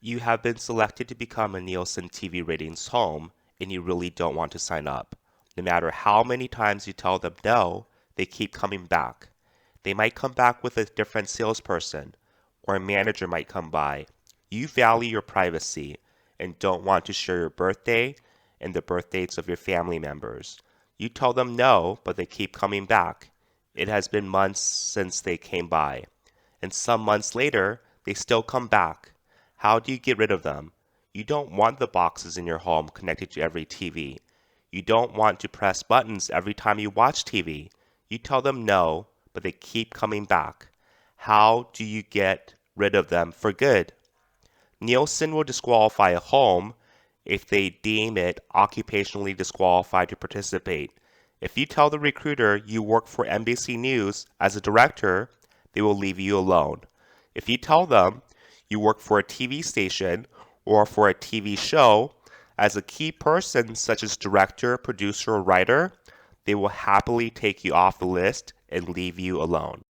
You have been selected to become a Nielsen TV Ratings home, and you really don't want to sign up. No matter how many times you tell them no, they keep coming back. They might come back with a different salesperson, or a manager might come by. You value your privacy and don't want to share your birthday and the birthdates of your family members. You tell them no, but they keep coming back. It has been months since they came by, and some months later, they still come back. How do you get rid of them? You don't want the boxes in your home connected to every TV. You don't want to press buttons every time you watch TV. You tell them no, but they keep coming back. How do you get rid of them for good? Nielsen will disqualify a home if they deem it occupationally disqualified to participate. If you tell the recruiter you work for NBC News as a director, they will leave you alone. If you tell them you work for a TV station or for a TV show as a key person such as director, producer, or writer, they will happily take you off the list and leave you alone.